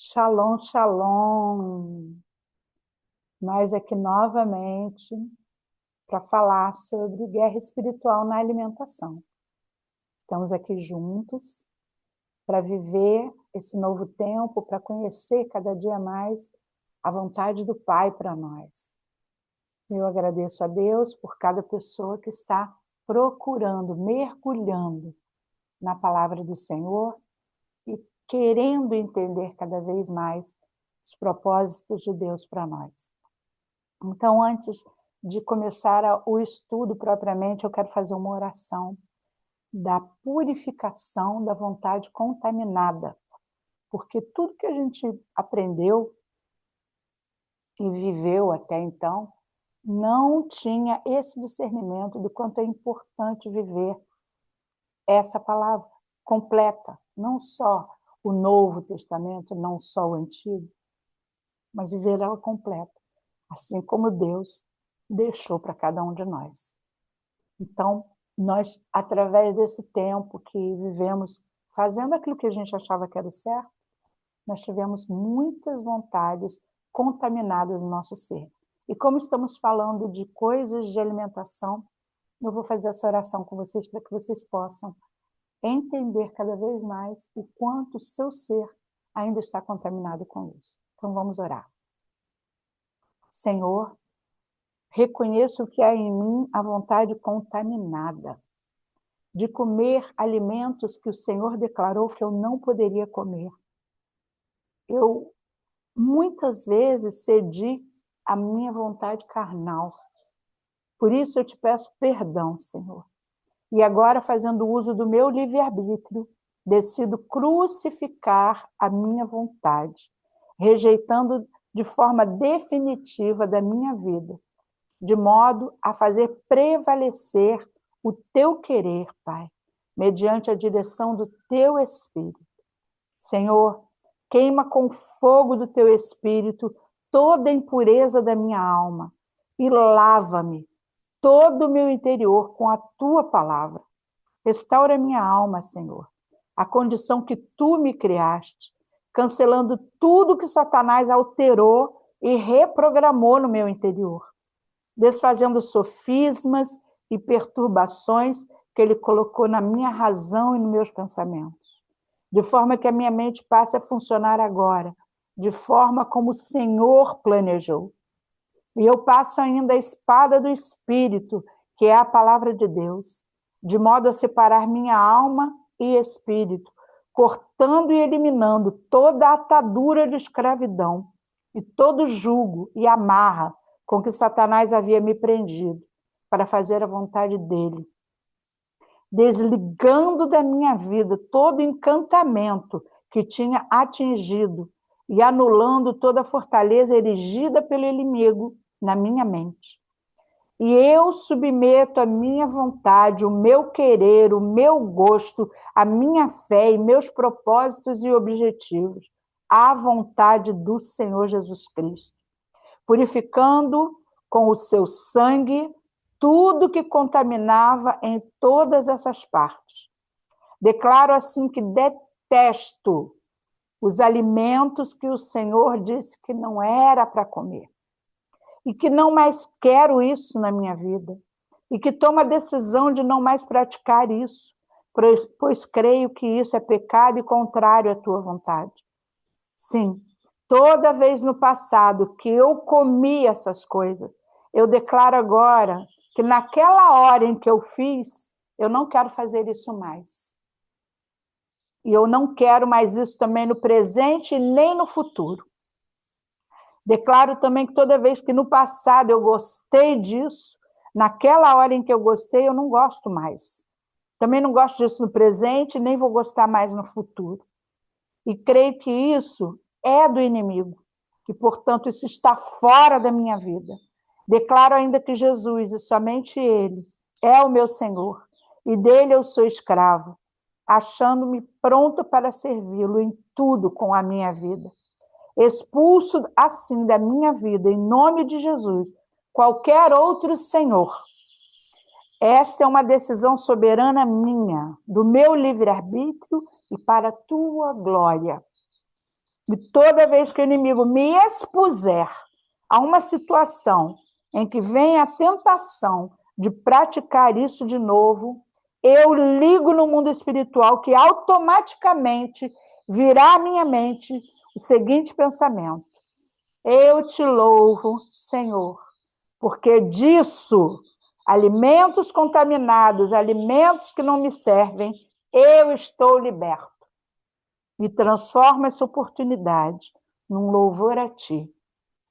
Shalom, shalom. Nós aqui novamente para falar sobre guerra espiritual na alimentação. Estamos aqui juntos para viver esse novo tempo, para conhecer cada dia mais a vontade do Pai para nós. Eu agradeço a Deus por cada pessoa que está procurando, mergulhando na palavra do Senhor e querendo entender cada vez mais os propósitos de Deus para nós. Então, antes de começar o estudo propriamente, eu quero fazer uma oração da purificação da vontade contaminada, porque tudo que a gente aprendeu e viveu até então não tinha esse discernimento do quanto é importante viver essa palavra completa, não só o Novo Testamento, não só o Antigo, mas viver ela completa, assim como Deus deixou para cada um de nós. Então, nós, através desse tempo que vivemos fazendo aquilo que a gente achava que era o certo, nós tivemos muitas vontades contaminadas no nosso ser. E como estamos falando de coisas de alimentação, eu vou fazer essa oração com vocês para que vocês possam entender cada vez mais o quanto o seu ser ainda está contaminado com isso. Então, vamos orar. Senhor, reconheço que há em mim a vontade contaminada de comer alimentos que o Senhor declarou que eu não poderia comer. Eu, muitas vezes, cedi à minha vontade carnal. Por isso eu te peço perdão, Senhor. E agora, fazendo uso do meu livre-arbítrio, decido crucificar a minha vontade, rejeitando de forma definitiva da minha vida, de modo a fazer prevalecer o teu querer, Pai, mediante a direção do teu Espírito. Senhor, queima com fogo do teu Espírito toda a impureza da minha alma e lava-me todo o meu interior com a tua palavra. Restaura minha alma, Senhor, a condição que tu me criaste, cancelando tudo que Satanás alterou e reprogramou no meu interior, desfazendo sofismas e perturbações que ele colocou na minha razão e nos meus pensamentos, de forma que a minha mente passe a funcionar agora, de forma como o Senhor planejou. E eu passo ainda a espada do Espírito, que é a palavra de Deus, de modo a separar minha alma e espírito, cortando e eliminando toda a atadura de escravidão e todo jugo e amarra com que Satanás havia me prendido, para fazer a vontade dele, desligando da minha vida todo encantamento que tinha atingido e anulando toda a fortaleza erigida pelo inimigo na minha mente. E eu submeto a minha vontade, o meu querer, o meu gosto, a minha fé e meus propósitos e objetivos à vontade do Senhor Jesus Cristo, purificando com o seu sangue tudo que contaminava em todas essas partes. Declaro assim que detesto os alimentos que o Senhor disse que não era para comer, e que não mais quero isso na minha vida, e que tomo a decisão de não mais praticar isso, pois creio que isso é pecado e contrário à tua vontade. Sim, toda vez no passado que eu comi essas coisas, eu declaro agora que naquela hora em que eu fiz, eu não quero fazer isso mais. E eu não quero mais isso também no presente e nem no futuro. Declaro também que toda vez que no passado eu gostei disso, naquela hora em que eu gostei, eu não gosto mais. Também não gosto disso no presente, nem vou gostar mais no futuro. E creio que isso é do inimigo, e, portanto, isso está fora da minha vida. Declaro ainda que Jesus, e somente Ele, é o meu Senhor, e dele eu sou escravo, achando-me pronto para servi-lo em tudo com a minha vida. Expulso assim da minha vida, em nome de Jesus, qualquer outro senhor. Esta é uma decisão soberana minha, do meu livre-arbítrio e para a tua glória. E toda vez que o inimigo me expuser a uma situação em que vem a tentação de praticar isso de novo, eu ligo no mundo espiritual que automaticamente virá à minha mente o seguinte pensamento: eu te louvo, Senhor, porque disso, alimentos contaminados, alimentos que não me servem, eu estou liberto. E transforma essa oportunidade num louvor a ti.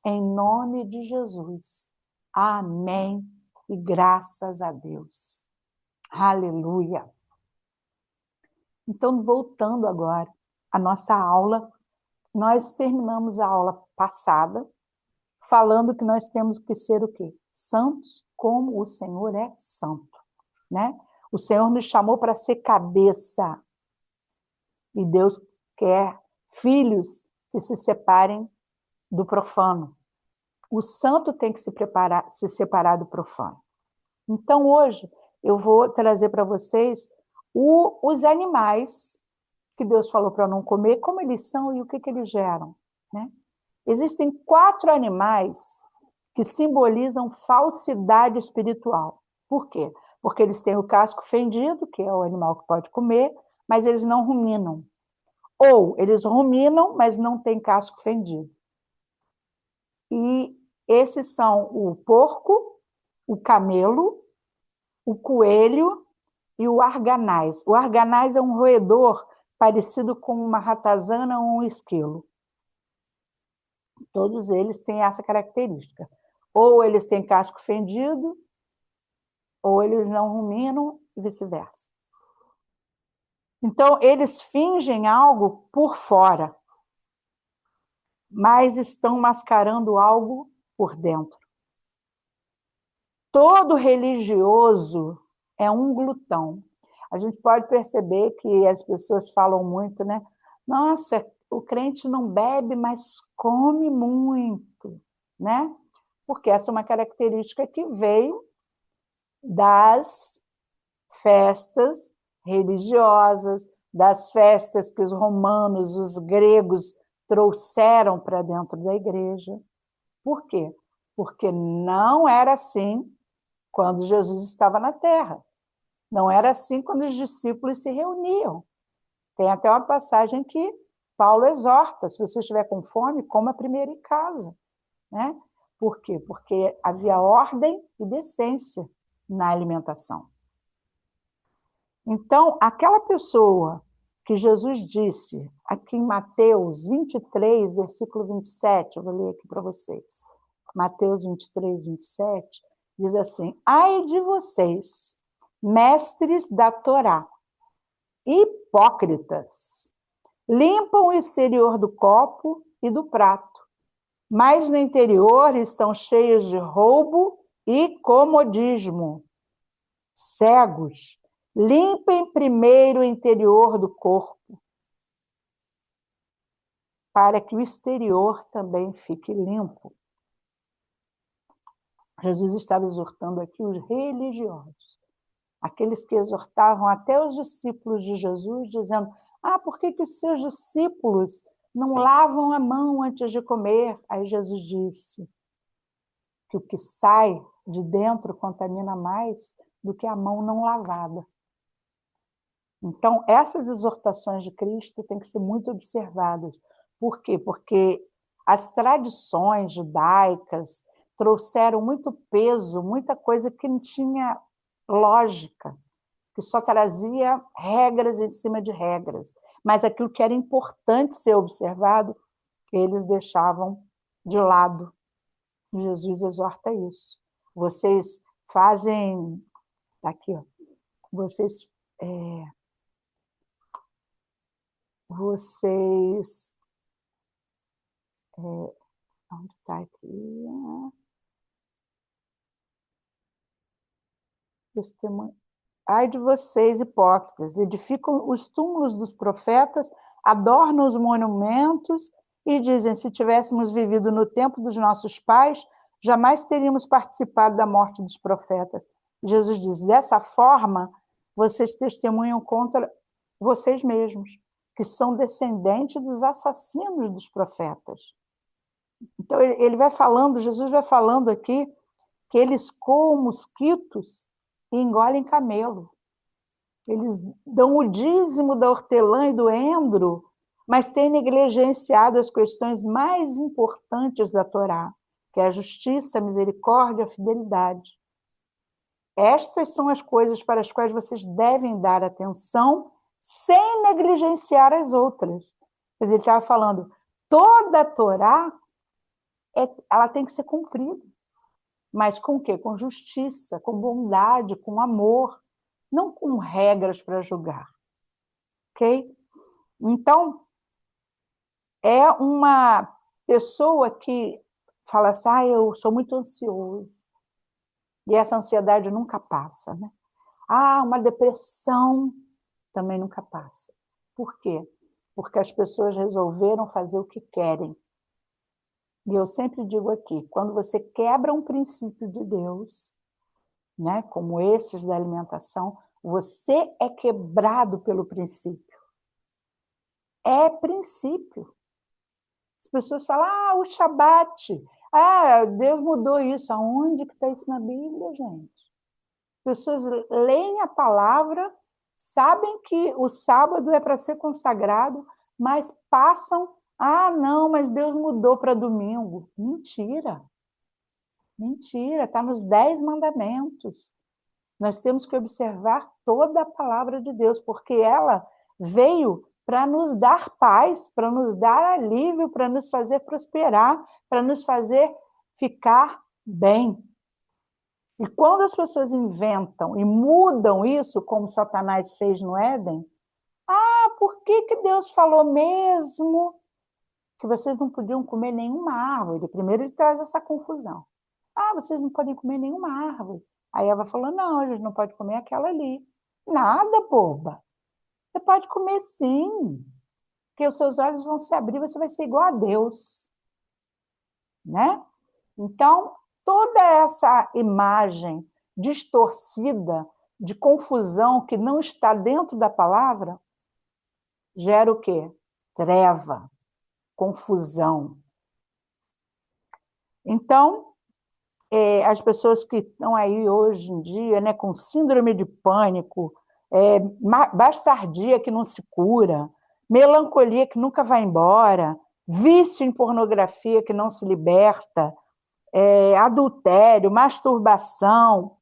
Em nome de Jesus. Amém. E graças a Deus. Aleluia. Então, voltando agora à nossa aula, nós terminamos a aula passada falando que nós temos que ser o quê? Santos, como o Senhor é santo, né? O Senhor nos chamou para ser cabeça. E Deus quer filhos que se separem do profano. O santo tem que se separar do profano. Então, hoje, eu vou trazer para vocês os animais que Deus falou para não comer, como eles são e o que eles geram, né? Existem 4 animais que simbolizam falsidade espiritual. Por quê? Porque eles têm o casco fendido, que é o animal que pode comer, mas eles não ruminam. Ou eles ruminam, mas não têm casco fendido. E esses são o porco, o camelo, o coelho e o arganaz. O arganaz é um roedor parecido com uma ratazana ou um esquilo. Todos eles têm essa característica. Ou eles têm casco fendido, ou eles não ruminam, e vice-versa. Então, eles fingem algo por fora, mas estão mascarando algo por dentro. Todo religioso é um glutão. A gente pode perceber que as pessoas falam muito, né? Nossa, o crente não bebe, mas come muito, né? Porque essa é uma característica que veio das festas religiosas, das festas que os romanos, os gregos trouxeram para dentro da igreja. Por quê? Porque não era assim quando Jesus estava na Terra. Não era assim quando os discípulos se reuniam. Tem até uma passagem que Paulo exorta: se você estiver com fome, coma primeiro em casa, né? Por quê? Porque havia ordem e decência na alimentação. Então, aquela pessoa que Jesus disse, aqui em Mateus 23, versículo 27, eu vou ler aqui para vocês. Mateus 23, 27, diz assim: ai de vocês, mestres da Torá, hipócritas, limpam o exterior do copo e do prato, mas no interior estão cheios de roubo e comodismo. Cegos, limpem primeiro o interior do corpo, para que o exterior também fique limpo. Jesus estava exortando aqui os religiosos, aqueles que exortavam até os discípulos de Jesus, dizendo: por que os seus discípulos não lavam a mão antes de comer? Aí Jesus disse que o que sai de dentro contamina mais do que a mão não lavada. Então, essas exortações de Cristo têm que ser muito observadas. Por quê? Porque as tradições judaicas trouxeram muito peso, muita coisa que não tinha lógica, que só trazia regras em cima de regras. Mas aquilo que era importante ser observado, eles deixavam de lado. Jesus exorta isso. Vocês fazem... Aqui, ó. Vocês onde está aqui? Testemunho. Ai de vocês, hipócritas, edificam os túmulos dos profetas, adornam os monumentos e dizem: se tivéssemos vivido no tempo dos nossos pais, jamais teríamos participado da morte dos profetas. Jesus diz: dessa forma, vocês testemunham contra vocês mesmos. que são descendentes dos assassinos dos profetas. Então, ele vai falando, Jesus vai falando aqui, que eles coam mosquitos e engolem camelo. Eles dão o dízimo da hortelã e do endro, mas têm negligenciado as questões mais importantes da Torá, que é a justiça, a misericórdia, a fidelidade. Estas são as coisas para as quais vocês devem dar atenção, sem negligenciar as outras. Quer dizer, ele estava falando, toda a Torá, ela tem que ser cumprida. Mas com o quê? Com justiça, com bondade, com amor, não com regras para julgar. Ok? Então, é uma pessoa que fala assim, eu sou muito ansioso. E essa ansiedade nunca passa, né? Uma depressão também nunca passa. Por quê? Porque as pessoas resolveram fazer o que querem. E eu sempre digo aqui, quando você quebra um princípio de Deus, né, como esses da alimentação, você é quebrado pelo princípio. É princípio. As pessoas falam, o Shabat, Deus mudou isso. Aonde que está isso na Bíblia, gente? As pessoas leem a palavra, sabem que o sábado é para ser consagrado, mas passam, não, mas Deus mudou para domingo. Mentira. Mentira, está nos 10 mandamentos. Nós temos que observar toda a palavra de Deus, porque ela veio para nos dar paz, para nos dar alívio, para nos fazer prosperar, para nos fazer ficar bem. E quando as pessoas inventam e mudam isso, como Satanás fez no Éden, por que Deus falou mesmo que vocês não podiam comer nenhuma árvore? Primeiro ele traz essa confusão. Vocês não podem comer nenhuma árvore. Aí Eva falou, não, a gente não pode comer aquela ali. Nada, boba. Você pode comer sim, porque os seus olhos vão se abrir, você vai ser igual a Deus. Né? Então, toda essa imagem distorcida, de confusão que não está dentro da palavra, gera o quê? Treva, confusão. Então, as pessoas que estão aí hoje em dia, né, com síndrome de pânico, bastardia que não se cura, melancolia que nunca vai embora, vício em pornografia que não se liberta, adultério, masturbação,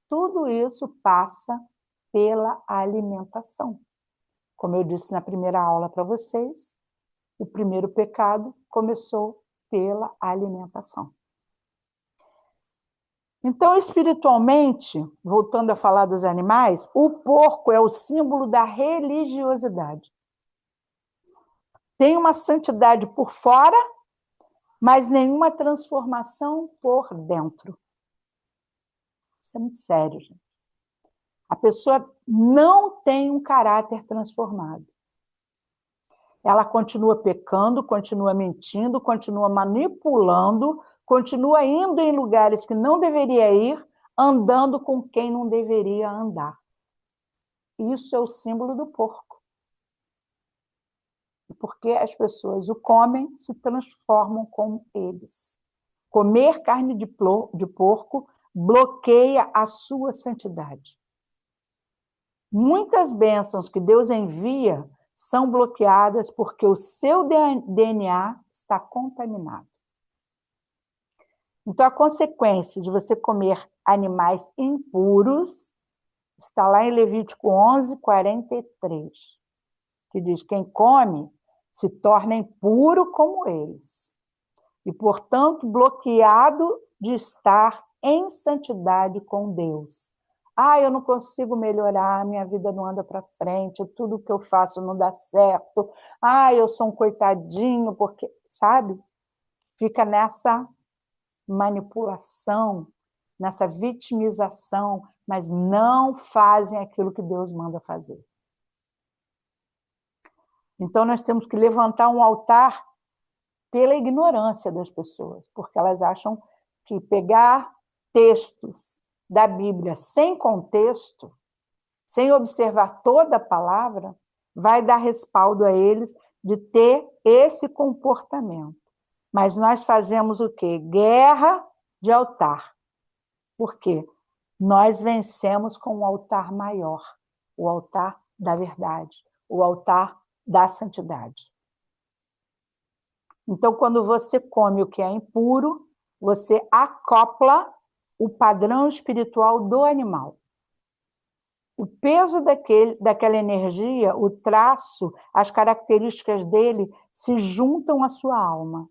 tudo isso passa pela alimentação. Como eu disse na primeira aula para vocês, o primeiro pecado começou pela alimentação. Então, espiritualmente, voltando a falar dos animais, o porco é o símbolo da religiosidade. Tem uma santidade por fora, mas nenhuma transformação por dentro. Isso é muito sério, gente. A pessoa não tem um caráter transformado. Ela continua pecando, continua mentindo, continua manipulando, continua indo em lugares que não deveria ir, andando com quem não deveria andar. Isso é o símbolo do porco. Porque as pessoas o comem, se transformam como eles. Comer carne de porco bloqueia a sua santidade. Muitas bênçãos que Deus envia são bloqueadas porque o seu DNA está contaminado. Então, a consequência de você comer animais impuros está lá em Levítico 11, 43, que diz, quem come se torna impuro como eles, e, portanto, bloqueado de estar em santidade com Deus. Eu não consigo melhorar, minha vida não anda para frente, tudo que eu faço não dá certo, eu sou um coitadinho, porque, sabe? Fica nessa manipulação, nessa vitimização, mas não fazem aquilo que Deus manda fazer. Então, nós temos que levantar um altar pela ignorância das pessoas, porque elas acham que pegar textos da Bíblia sem contexto, sem observar toda a palavra, vai dar respaldo a eles de ter esse comportamento. Mas nós fazemos o quê? Guerra de altar. Por quê? Nós vencemos com um altar maior, o altar da verdade, o altar da santidade. Então, quando você come o que é impuro, você acopla o padrão espiritual do animal. O peso daquela energia, o traço, as características dele se juntam à sua alma.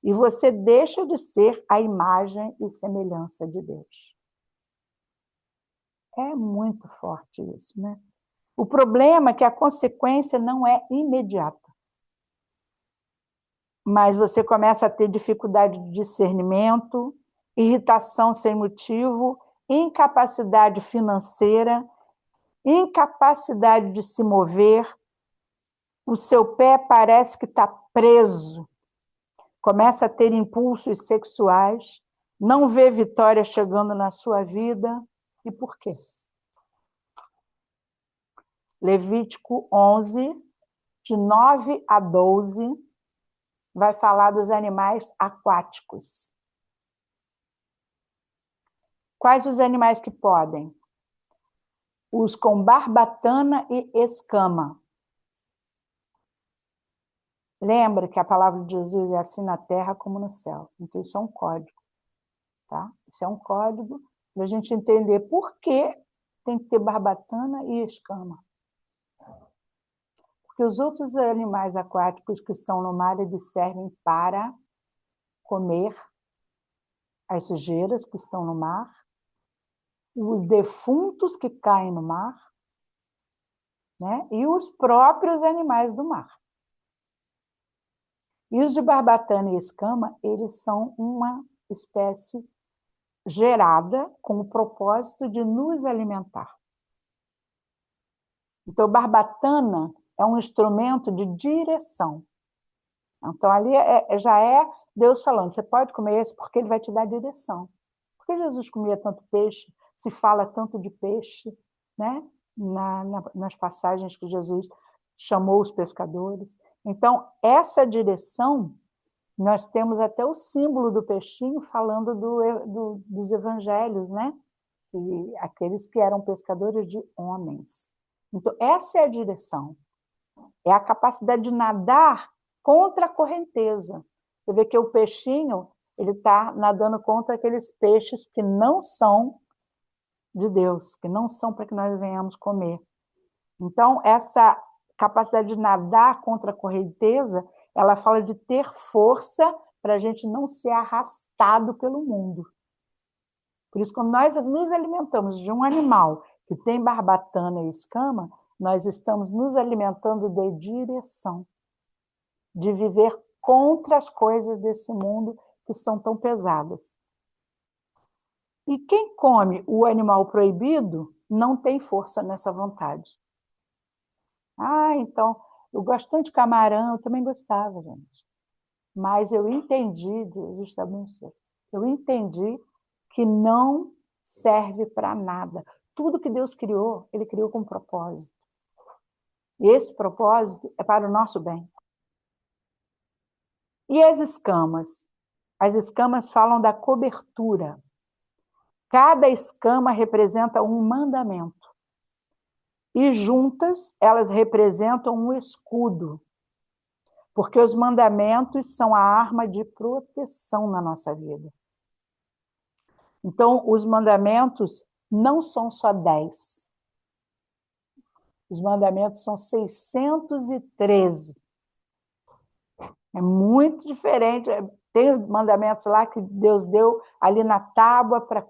E você deixa de ser a imagem e semelhança de Deus. É muito forte isso, né? O problema é que a consequência não é imediata. Mas você começa a ter dificuldade de discernimento, irritação sem motivo, incapacidade financeira, incapacidade de se mover, o seu pé parece que está preso, começa a ter impulsos sexuais, não vê vitória chegando na sua vida. E por quê? Levítico 11, de 9 a 12, vai falar dos animais aquáticos. Quais os animais que podem? Os com barbatana e escama. Lembra que a palavra de Jesus é assim na terra como no céu. Então, isso é um código. Tá? Isso é um código para a gente entender por que tem que ter barbatana e escama. Porque os outros animais aquáticos que estão no mar, eles servem para comer as sujeiras que estão no mar, os defuntos que caem no mar, né? E os próprios animais do mar. E os de barbatana e escama, eles são uma espécie gerada com o propósito de nos alimentar. Então, barbatana é um instrumento de direção. Então, ali já é Deus falando, você pode comer esse porque ele vai te dar direção. Por que Jesus comia tanto peixe? Se fala tanto de peixe, né? Nas passagens que Jesus chamou os pescadores. Então, essa direção, nós temos até o símbolo do peixinho falando dos evangelhos, né? E aqueles que eram pescadores de homens. Então, essa é a direção. É a capacidade de nadar contra a correnteza. Você vê que o peixinho, ele está nadando contra aqueles peixes que não são de Deus, que não são para que nós venhamos comer. Então, essa capacidade de nadar contra a correnteza, ela fala de ter força para a gente não ser arrastado pelo mundo. Por isso, quando nós nos alimentamos de um animal que tem barbatana e escama, nós estamos nos alimentando de direção, de viver contra as coisas desse mundo que são tão pesadas. E quem come o animal proibido não tem força nessa vontade. Ah, então, eu gosto tanto de camarão, eu também gostava, gente. Mas eu entendi, justamente, eu entendi que não serve para nada. Tudo que Deus criou, Ele criou com propósito. E esse propósito é para o nosso bem. E as escamas? As escamas falam da cobertura. Cada escama representa um mandamento. E juntas, elas representam um escudo. Porque os mandamentos são a arma de proteção na nossa vida. Então, os mandamentos não são só 10. Os mandamentos são 613. É muito diferente. Tem os mandamentos lá que Deus deu ali na tábua para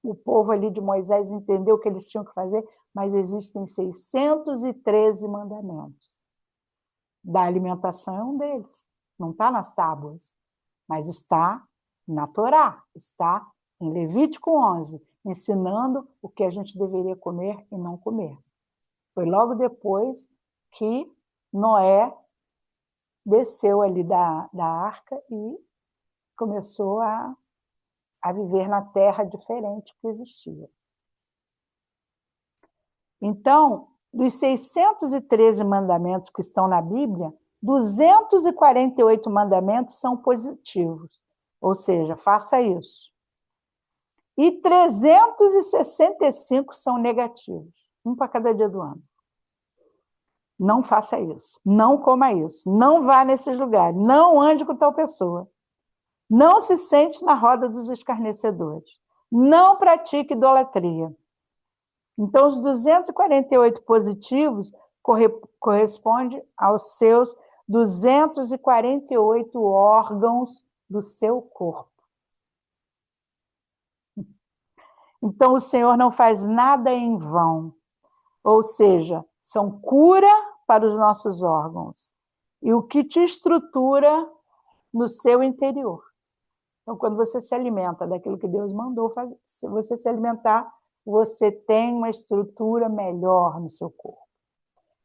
o povo ali de Moisés entender o que eles tinham que fazer, mas existem 613 mandamentos. Da alimentação é um deles. Não está nas tábuas, mas está na Torá, está em Levítico 11, ensinando o que a gente deveria comer e não comer. Foi logo depois que Noé desceu ali da arca e começou a viver na terra diferente que existia. Então, Dos 613 mandamentos que estão na Bíblia, 248 mandamentos são positivos. Ou seja, faça isso. E 365 são negativos. Um para cada dia do ano. Não faça isso. Não coma isso. Não vá nesses lugares. Não ande com tal pessoa. Não se sente na roda dos escarnecedores. Não pratique idolatria. Então, os 248 positivos correspondem aos seus 248 órgãos do seu corpo. Então, o Senhor não faz nada em vão. Ou seja, são cura para os nossos órgãos. E o que te estrutura no seu interior. Então, quando você se alimenta daquilo que Deus mandou fazer, se você se alimentar, você tem uma estrutura melhor no seu corpo.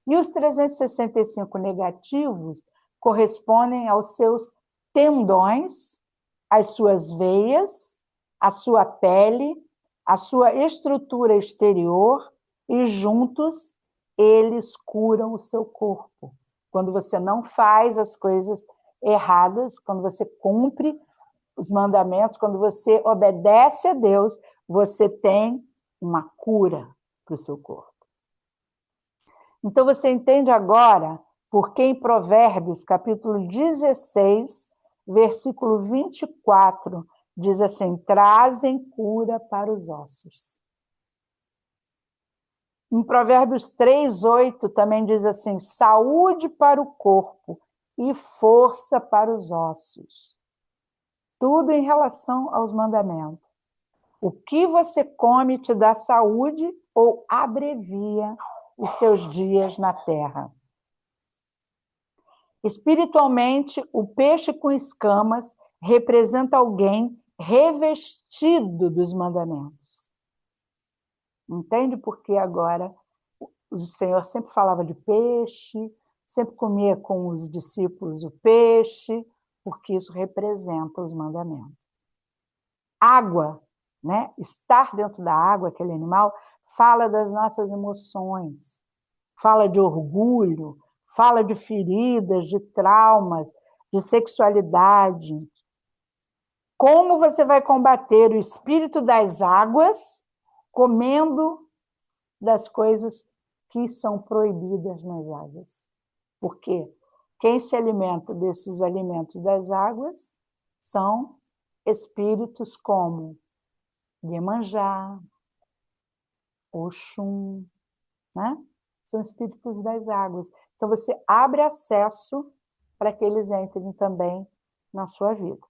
E os 365 negativos correspondem aos seus tendões, às suas veias, à sua pele, à sua estrutura exterior, e juntos eles curam o seu corpo. Quando você não faz as coisas erradas, quando você cumpre os mandamentos, quando você obedece a Deus, você tem uma cura para o seu corpo. Então, você entende agora por que em Provérbios, capítulo 16, versículo 24, diz assim: trazem cura para os ossos. Em Provérbios 3:8 também diz assim: saúde para o corpo e força para os ossos. Tudo em relação aos mandamentos. O que você come te dá saúde ou abrevia os seus dias na terra. Espiritualmente, o peixe com escamas representa alguém revestido dos mandamentos. Entende por que agora o Senhor sempre falava de peixe, sempre comia com os discípulos o peixe, porque isso representa os mandamentos. Água, né? Estar dentro da água, aquele animal, fala das nossas emoções, fala de orgulho, fala de feridas, de traumas, de sexualidade. Como você vai combater o espírito das águas comendo das coisas que são proibidas nas águas? Porque quem se alimenta desses alimentos das águas são espíritos como Iemanjá, Oxum, né? São espíritos das águas. Então, você abre acesso para que eles entrem também na sua vida.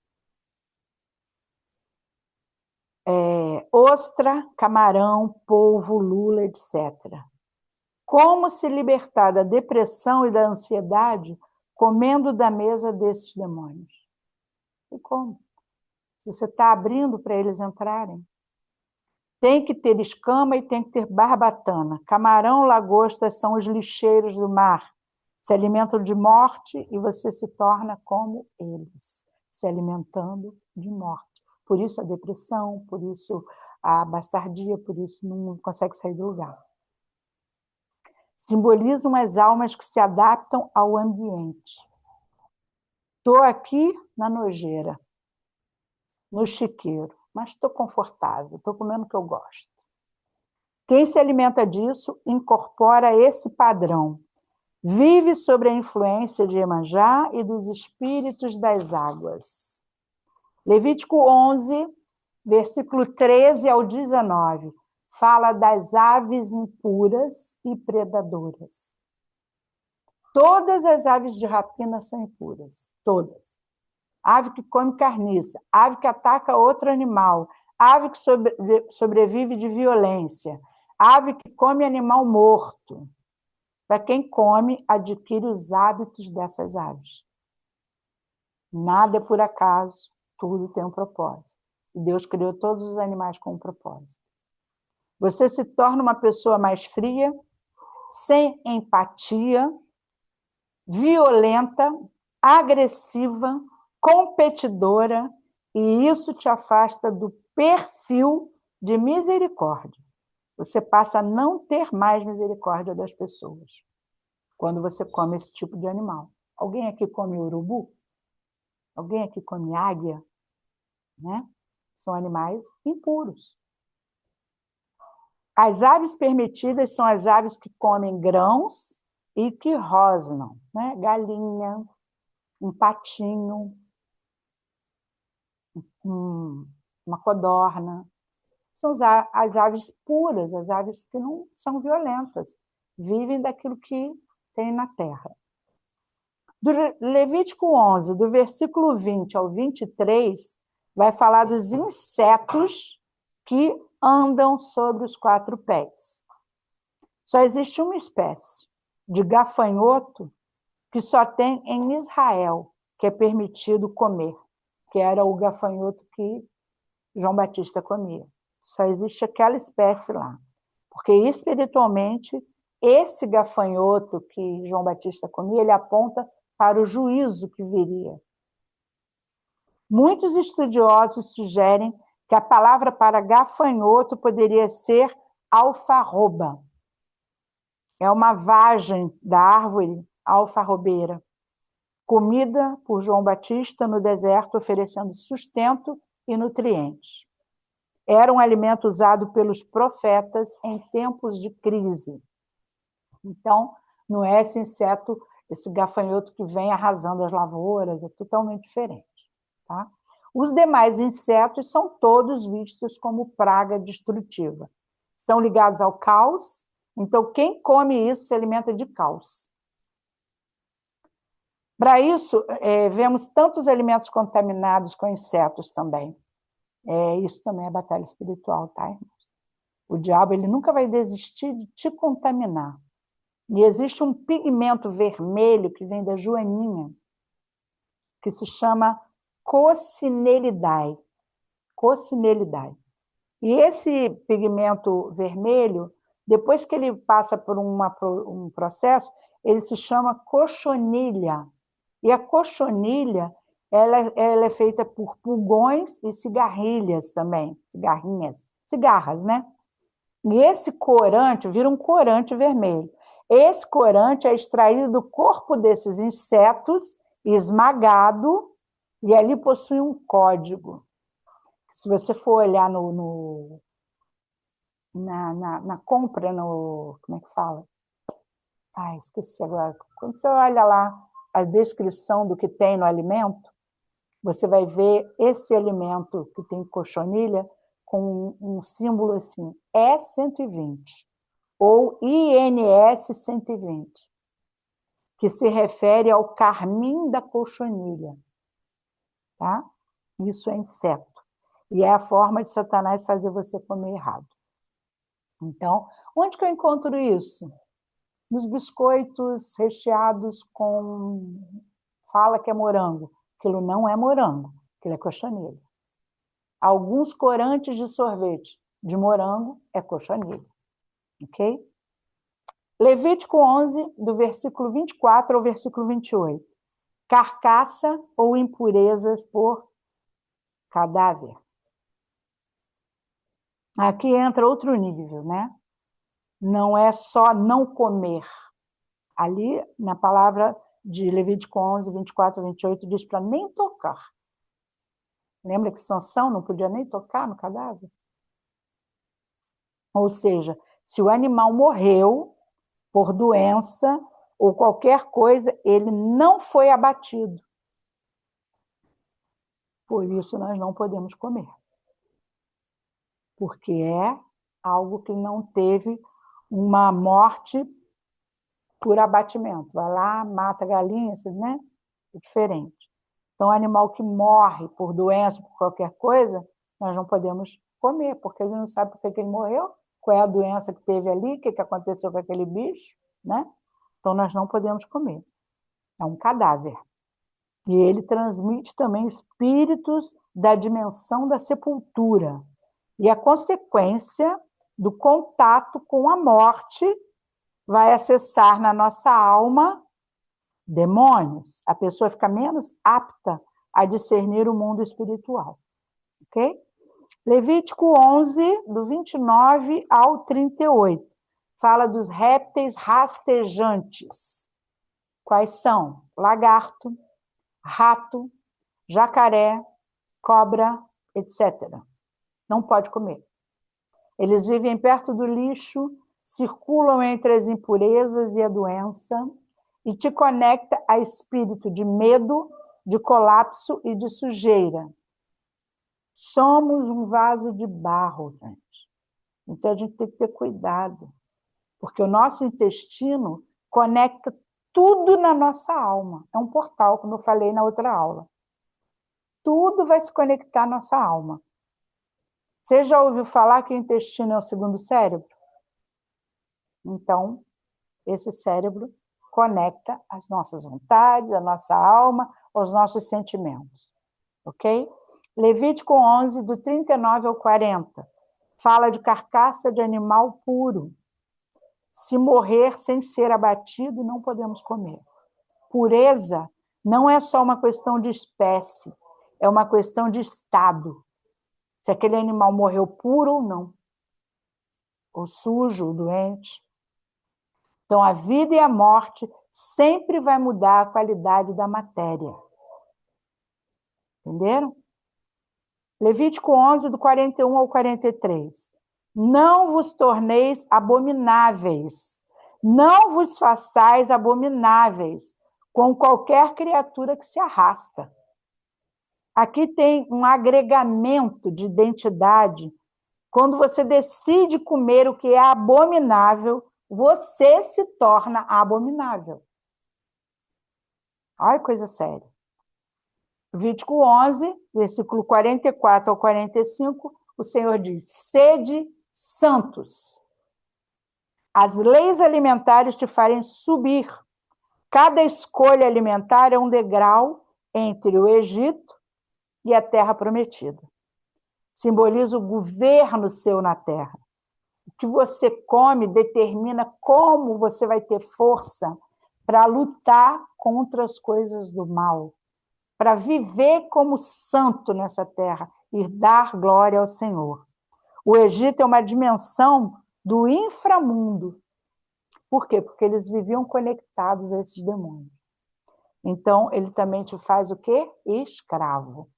Ostra, camarão, polvo, lula, etc. Como se libertar da depressão e da ansiedade comendo da mesa desses demônios? E como? Você está abrindo para eles entrarem? Tem que ter escama e tem que ter barbatana. Camarão, lagosta são os lixeiros do mar. Se alimentam de morte e você se torna como eles, se alimentando de morte. Por isso a depressão, por isso a bastardia, por isso não consegue sair do lugar. Simbolizam as almas que se adaptam ao ambiente. Estou aqui na nojeira, no chiqueiro, mas estou confortável, estou comendo o que eu gosto. Quem se alimenta disso incorpora esse padrão. Vive sob a influência de Iemanjá e dos espíritos das águas. Levítico 11, versículo 13 ao 19, fala das aves impuras e predadoras. Todas as aves de rapina são impuras, todas. Ave que come carniça, ave que ataca outro animal, ave que sobrevive de violência, ave que come animal morto. Para quem come, adquire os hábitos dessas aves. Nada é por acaso, tudo tem um propósito. E Deus criou todos os animais com um propósito. Você se torna uma pessoa mais fria, sem empatia, violenta, agressiva, competidora, e isso te afasta do perfil de misericórdia. você passa a não ter mais misericórdia das pessoas quando você come esse tipo de animal. Alguém aqui come urubu? Alguém aqui come águia? Né? São animais impuros. As aves permitidas são as aves que comem grãos e que rosnam, né? Galinha, um patinho, uma codorna. São as aves puras, as aves que não são violentas, vivem daquilo que tem na terra. Do Levítico 11, do versículo 20 ao 23, vai falar dos insetos que andam sobre os 4 pés. Só existe uma espécie de gafanhoto que só tem em Israel, que é permitido comer, que era o gafanhoto que João Batista comia. Só existe aquela espécie lá. Porque espiritualmente, esse gafanhoto que João Batista comia, ele aponta para o juízo que viria. Muitos estudiosos sugerem que a palavra para gafanhoto poderia ser alfarroba. É uma vagem da árvore alfarrobeira, comida por João Batista no deserto, oferecendo sustento e nutrientes. Era um alimento usado pelos profetas em tempos de crise. Então, não é esse inseto, esse gafanhoto que vem arrasando as lavouras, é totalmente diferente. Tá? Os demais insetos são todos vistos como praga destrutiva. Estão ligados ao caos, então quem come isso se alimenta de caos. Para isso, vemos tantos alimentos contaminados com insetos também. Isso também é batalha espiritual, tá, irmãos? O diabo ele nunca vai desistir de te contaminar. E existe um pigmento vermelho que vem da joaninha, que se chama coccinelidae. Coccinelidae. E esse pigmento vermelho, depois que ele passa por um processo, ele se chama cochonilha. E a cochonilha, ela é feita por pulgões e cigarrilhas também, cigarras, né? E esse corante vira um corante vermelho. Esse corante é extraído do corpo desses insetos, esmagado, e ali possui um código. Se você for olhar na compra, como é que fala? Esqueci agora. Quando você olha lá a descrição do que tem no alimento, você vai ver esse alimento que tem cochonilha com um símbolo assim, E120, ou INS 120, que se refere ao carmim da cochonilha. Tá? Isso é inseto. E é a forma de Satanás fazer você comer errado. Então, onde que eu encontro isso? Nos biscoitos recheados com... Fala que é morango. Aquilo não é morango, aquilo é cochonilha. Alguns corantes de sorvete de morango é cochonilha. Ok? Levítico 11, do versículo 24 ao versículo 28. Carcaça ou impurezas por cadáver. Aqui entra outro nível, né? Não é só não comer. Ali, na palavra de Levítico 11, 24 e 28, diz para nem tocar. Lembra que Sansão não podia nem tocar no cadáver? Ou seja, se o animal morreu por doença ou qualquer coisa, ele não foi abatido. Por isso, nós não podemos comer. Porque é algo que não teve uma morte por abatimento. Vai lá, mata a galinha, né? É diferente. Então, animal que morre por doença, por qualquer coisa, nós não podemos comer, porque ele não sabe por que ele morreu, qual é a doença que teve ali, o que aconteceu com aquele bicho, né? Então, nós não podemos comer. É um cadáver. E ele transmite também espíritos da dimensão da sepultura. E a consequência do contato com a morte vai acessar na nossa alma demônios. A pessoa fica menos apta a discernir o mundo espiritual. Ok? Levítico 11, do 29 ao 38, fala dos répteis rastejantes. Quais são? Lagarto, rato, jacaré, cobra, etc. Não pode comer. Eles vivem perto do lixo, circulam entre as impurezas e a doença e te conecta a espírito de medo, de colapso e de sujeira. Somos um vaso de barro, gente. Então, a gente tem que ter cuidado, porque o nosso intestino conecta tudo na nossa alma. É um portal, como eu falei na outra aula. Tudo vai se conectar à nossa alma. Você já ouviu falar que o intestino é o segundo cérebro? Então, esse cérebro conecta as nossas vontades, a nossa alma, os nossos sentimentos. Ok? Levítico 11, do 39 ao 40, fala de carcaça de animal puro. Se morrer sem ser abatido, não podemos comer. Pureza não é só uma questão de espécie, é uma questão de estado. Se aquele animal morreu puro ou não, ou sujo, ou doente. Então, a vida e a morte sempre vai mudar a qualidade da matéria. Entenderam? Levítico 11, do 41 ao 43. Não vos torneis abomináveis, não vos façais abomináveis com qualquer criatura que se arrasta. Aqui tem um agregamento de identidade. Quando você decide comer o que é abominável, você se torna abominável. Olha que coisa séria. Levítico 11, versículo 44 ao 45, o Senhor diz: sede santos. As leis alimentares te farem subir. Cada escolha alimentar é um degrau entre o Egito e a terra prometida. Simboliza o governo seu na terra. O que você come determina como você vai ter força para lutar contra as coisas do mal, para viver como santo nessa terra e dar glória ao Senhor. O Egito é uma dimensão do inframundo. Por quê? Porque eles viviam conectados a esses demônios. Então, ele também te faz o quê? Escravo.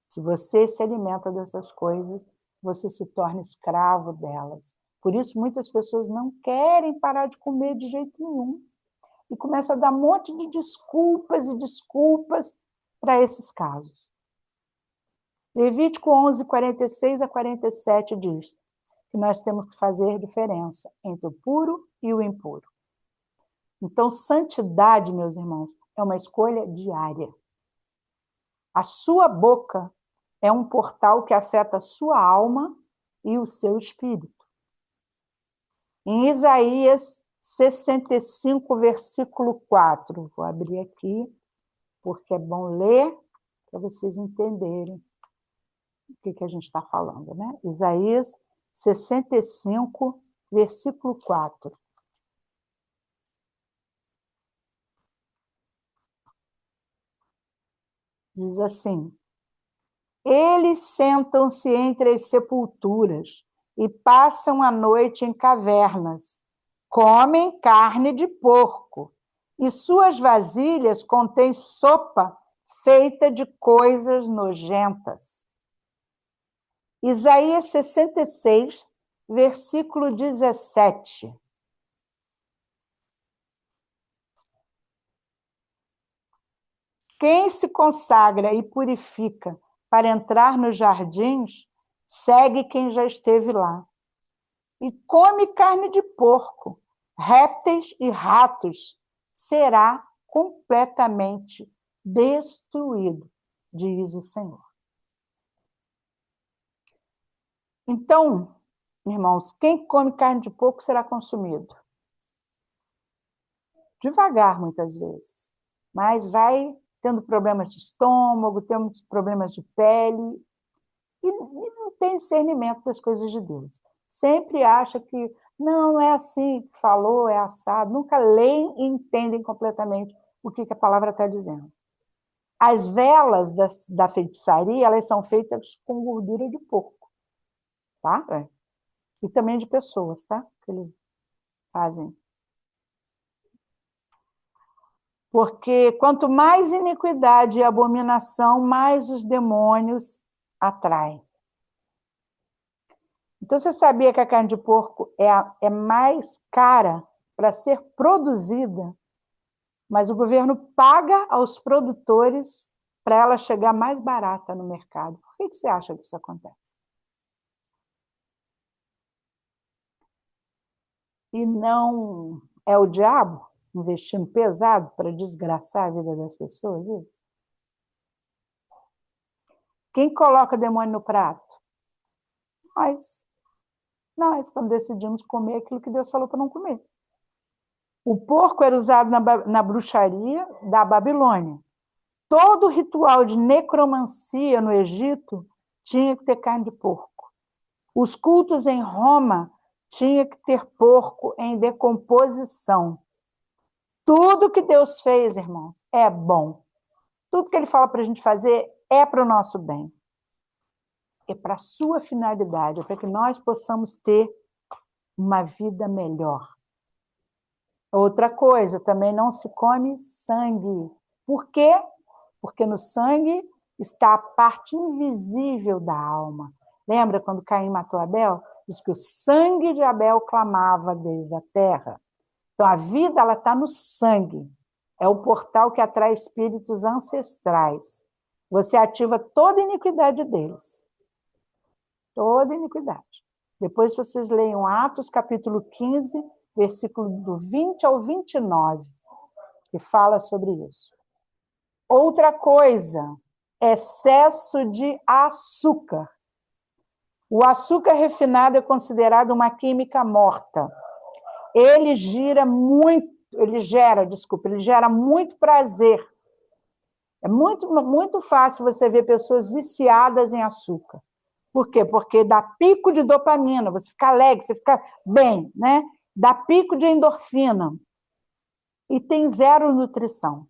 Se você se alimenta dessas coisas, você se torna escravo delas. Por isso, muitas pessoas não querem parar de comer de jeito nenhum. E começa a dar um monte de desculpas e desculpas para esses casos. Levítico 11, 46 a 47 diz que nós temos que fazer diferença entre o puro e o impuro. Então, santidade, meus irmãos, é uma escolha diária. A sua boca é um portal que afeta a sua alma e o seu espírito. Em Isaías 65, versículo 4, vou abrir aqui, porque é bom ler para vocês entenderem o que a gente está falando, né? Isaías 65, versículo 4. Diz assim: eles sentam-se entre as sepulturas e passam a noite em cavernas, comem carne de porco, e suas vasilhas contêm sopa feita de coisas nojentas. Isaías 66, versículo 17. Quem se consagra e purifica para entrar nos jardins, segue quem já esteve lá. E come carne de porco, répteis e ratos, será completamente destruído, diz o Senhor. Então, irmãos, quem come carne de porco será consumido. Devagar, muitas vezes, mas vai tendo problemas de estômago, temos problemas de pele, e não tem discernimento das coisas de Deus. Sempre acha que não é assim que falou, é assado, nunca leem e entendem completamente o que a palavra está dizendo. As velas da feitiçaria, elas são feitas com gordura de porco. tá? E também de pessoas, tá? Que eles fazem. Porque quanto mais iniquidade e abominação, mais os demônios atraem. Então, você sabia que a carne de porco é mais cara para ser produzida, mas o governo paga aos produtores para ela chegar mais barata no mercado. Por que você acha que isso acontece? E não é o diabo investindo pesado para desgraçar a vida das pessoas? Isso? Quem coloca demônio no prato? Nós, quando decidimos comer aquilo que Deus falou para não comer. O porco era usado na bruxaria da Babilônia. Todo ritual de necromancia no Egito tinha que ter carne de porco. Os cultos em Roma tinha que ter porco em decomposição. Tudo que Deus fez, irmãos, é bom. Tudo que ele fala para a gente fazer é para o nosso bem. É para a sua finalidade, é para que nós possamos ter uma vida melhor. Outra coisa, também não se come sangue. Por quê? Porque no sangue está a parte invisível da alma. Lembra quando Caim matou Abel? Diz que o sangue de Abel clamava desde a terra. Então, a vida ela está no sangue. É o portal que atrai espíritos ancestrais. Você ativa toda a iniquidade deles. Toda a iniquidade. Depois vocês leiam Atos, capítulo 15, versículo do 20 ao 29, que fala sobre isso. Outra coisa, excesso de açúcar. O açúcar refinado é considerado uma química morta. Ele gera muito prazer. É muito fácil você ver pessoas viciadas em açúcar. Por quê? Porque dá pico de dopamina, você fica alegre, você fica bem, né? Dá pico de endorfina. E tem zero nutrição.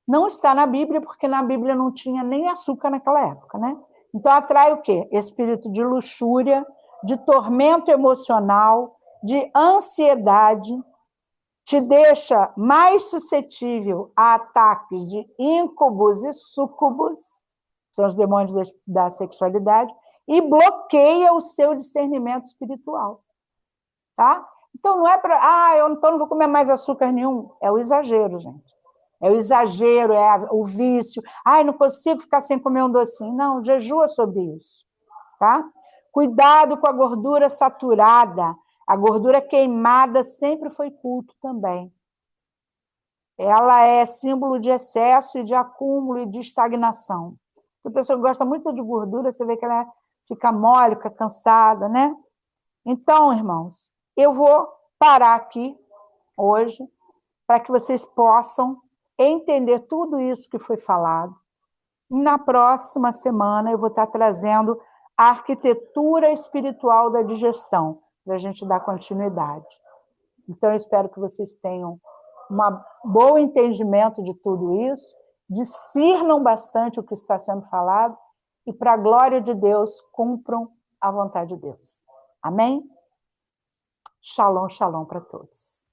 Não está na Bíblia, porque na Bíblia não tinha nem açúcar naquela época, né? Então atrai o quê? Espírito de luxúria, de tormento emocional, de ansiedade, te deixa mais suscetível a ataques de íncubos e súcubos, são os demônios da sexualidade, e bloqueia o seu discernimento espiritual. Tá? Então não é para, eu não vou comer mais açúcar nenhum. É o exagero, gente. É o exagero, é o vício. Não consigo ficar sem comer um docinho. Não, jejua sobre isso. Tá? Cuidado com a gordura saturada. A gordura queimada sempre foi culto também. Ela é símbolo de excesso e de acúmulo e de estagnação. A pessoa que gosta muito de gordura, você vê que ela fica mole, fica cansada, né? Então, irmãos, eu vou parar aqui hoje para que vocês possam entender tudo isso que foi falado. Na próxima semana eu vou estar trazendo a arquitetura espiritual da digestão, para a gente dar continuidade. Então, eu espero que vocês tenham um bom entendimento de tudo isso, discernam bastante o que está sendo falado e, para a glória de Deus, cumpram a vontade de Deus. Amém? Shalom, shalom para todos.